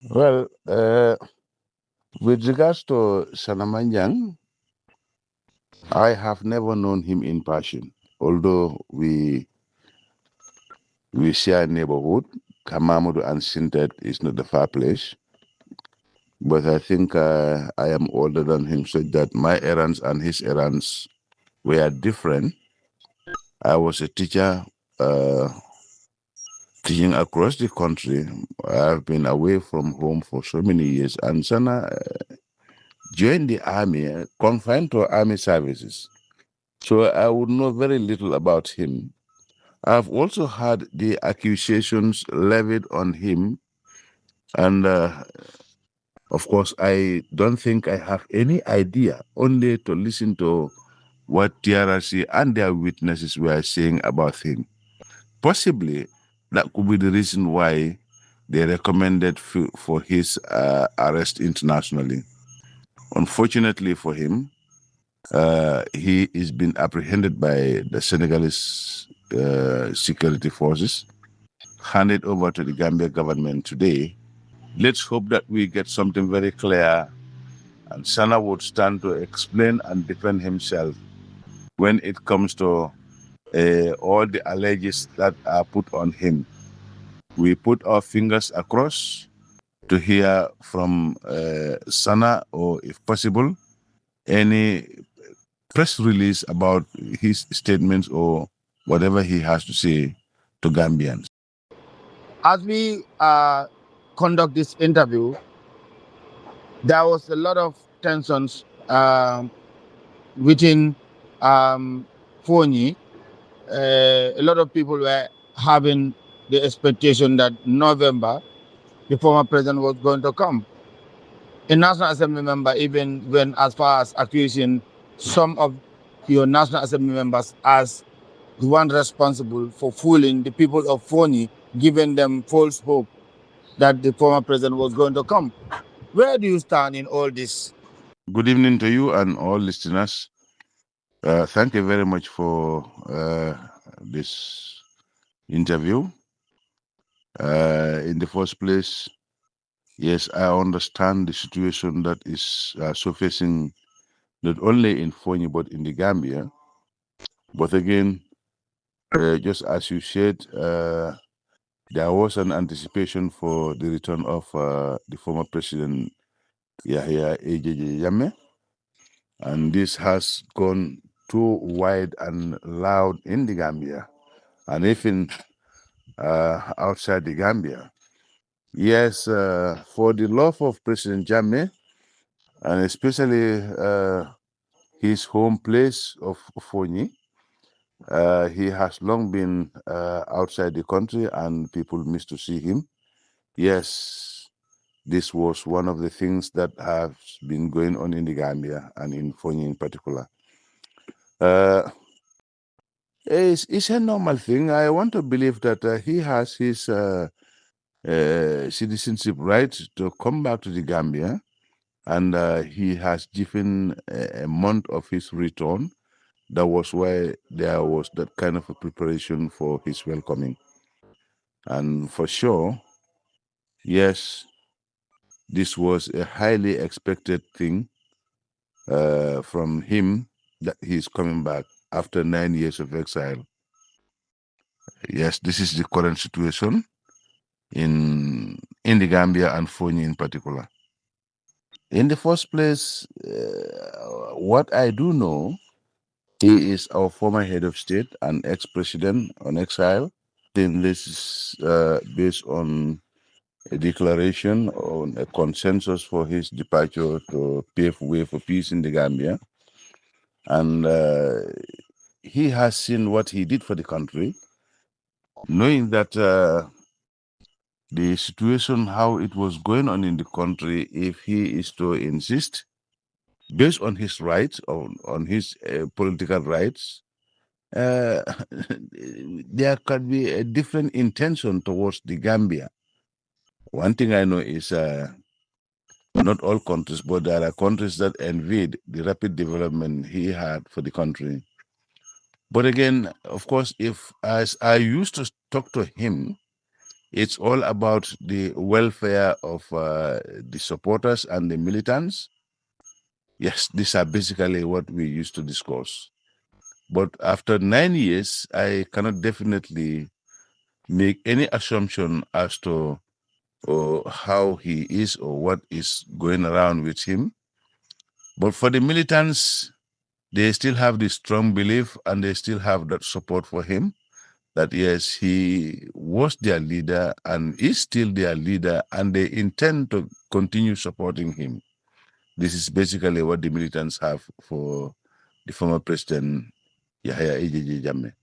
Well, with regards to Sanna Manjang, I have never known him in person, although we share a neighborhood. Kamamudu and Sintet is not the far place, but I think I am older than him, so that my errands and his errands were different. I was a teacher uh, teaching across the country. I've been away from home for so many years, and Sana joined the army, confined to army services. So I would know very little about him. I've also had the accusations levied on him, and of course, I don't think I have any idea, only to listen to what TRC and their witnesses were saying about him. Possibly, that could be the reason why they recommended for his arrest internationally. Unfortunately for him, he is being apprehended by the Senegalese security forces, handed over to the Gambia government today. Let's hope that we get something very clear and Sanna would stand to explain and defend himself when it comes to all the allegations that are put on him. We put our fingers across to hear from Sanna, or if possible, any press release about his statements or whatever he has to say to Gambians. As we conduct this interview, there was a lot of tensions within Fonyi. A lot of people were having the expectation that November, the former president was going to come. A National Assembly member even went as far as accusing some of your National Assembly members as the one responsible for fooling the people of Fonyi, giving them false hope that the former president was going to come. Where do you stand in all this? Good evening to you and all listeners. Thank you very much for this interview. In the first place, yes, I understand the situation that is surfacing not only in Fonyi but in the Gambia. But again, just as you said, there was an anticipation for the return of the former president Yaya Jammeh, and this has gone too wide and loud in the Gambia, and even outside the Gambia. Yes, for the love of President Jammeh, and especially his home place of Fonyi, he has long been outside the country and people miss to see him. Yes, this was one of the things that have been going on in the Gambia and in Fonyi in particular. Uh, it's a normal thing. I want to believe that he has his citizenship right to come back to the Gambia, and he has given a month of his return. That was why there was that kind of a preparation for his welcoming. And for sure, yes, this was a highly expected thing from him, that he's coming back after 9 years of exile. Yes, this is the current situation in the Gambia and Fonyi in particular. In the first place, what I do know, he is our former head of state and ex-president on exile. Then this is based on a declaration, on a consensus for his departure to pave way for peace in the Gambia. And he has seen what he did for the country, knowing that the situation, how it was going on in the country, if he is to insist, based on his rights, on his political rights, there could be a different intention towards the Gambia. One thing I know is not all countries, but there are countries that envied the rapid development he had for the country. But again, of course, if as I used to talk to him, It's all about the welfare of the supporters and the militants. Yes, these are basically what we used to discuss. But after 9 years, I cannot definitely make any assumption as to how he is or what is going around with him. But for the militants, they still have this strong belief and they still have that support for him that yes, he was their leader and is still their leader, and they intend to continue supporting him. This is basically what the militants have for the former president, Yaya Jammeh.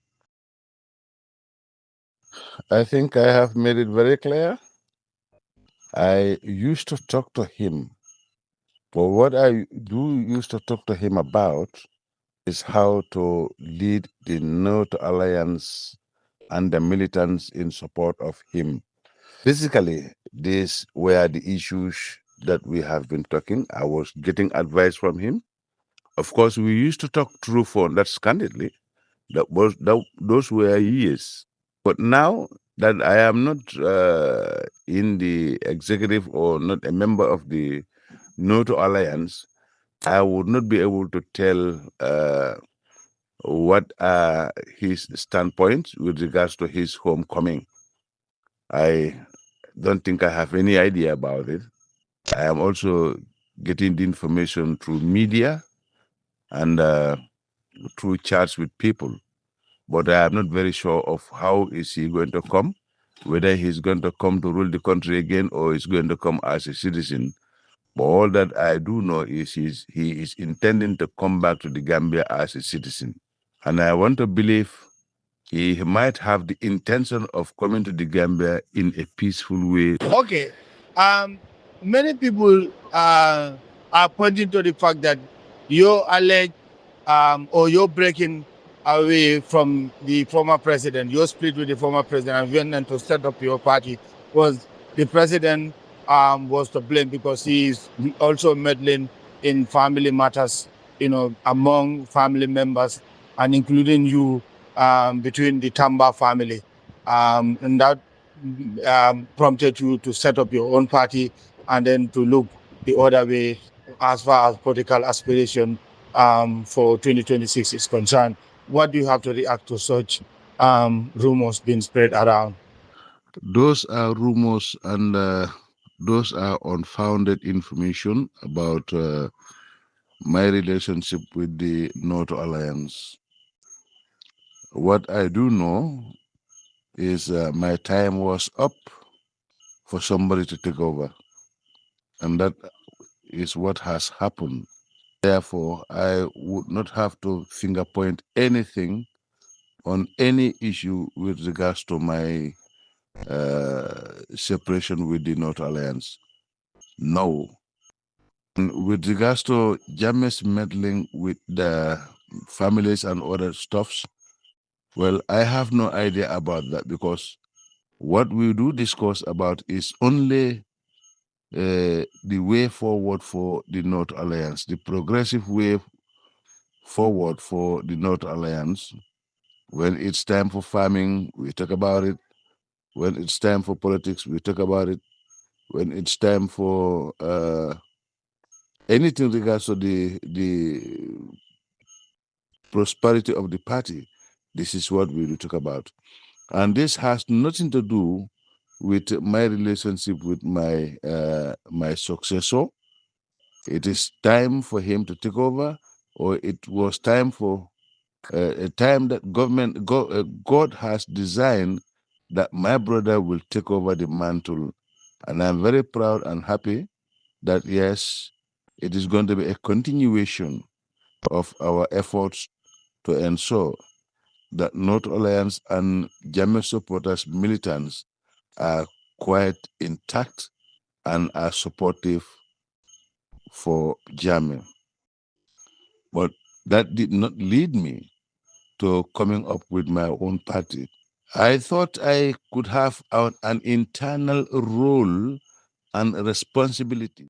I think I have made it very clear. I used to talk to him. But what I do used to talk to him about is how to lead the North Alliance and the militants in support of him. Basically, these were the issues that we have been talking. I was getting advice from him. Of course, we used to talk through phone. That's candidly. Those were years. But now that I am not in the executive or not a member of the NATO alliance, I would not be able to tell what are his standpoints with regards to his homecoming. I don't think I have any idea about it. I am also getting the information through media and through chats with people, but I am not very sure of how is he going to come, whether he's going to come to rule the country again or he's going to come as a citizen. But all that I do know is he is intending to come back to the Gambia as a citizen. And I want to believe he might have the intention of coming to the Gambia in a peaceful way. Okay. Many people are pointing to the fact that you're alleged or you're breaking away from the former president. You're split with the former president and went to set up your party. Was the president was to blame because he's also meddling in family matters, among family members and including you between the Tamba family. And that prompted you to set up your own party and then to look the other way as far as political aspiration for 2026 is concerned. What do you have to react to such rumors being spread around? Those are rumors and those are unfounded information about my relationship with the NATO Alliance. What I do know is my time was up for somebody to take over, and that is what has happened. Therefore, I would not have to finger point anything on any issue with regards to my separation with the North Alliance. No. And with regards to Jammeh's meddling with the families and other stuffs, well, I have no idea about that because what we do discuss about is only the way forward for the North Alliance, the progressive way forward for the North Alliance. When it's time for farming, we talk about it. When it's time for politics, we talk about it. When it's time for anything regards to the prosperity of the party, this is what we will talk about. And this has nothing to do with my relationship with my successor. It is time for him to take over, or it was time for a time that God has designed that my brother will take over the mantle. And I'm very proud and happy that, yes, it is going to be a continuation of our efforts to ensure that North Alliance and Jammeh supporters, militants, are quite intact and are supportive for Jammeh. But that did not lead me to coming up with my own party. I thought I could have an internal role and responsibility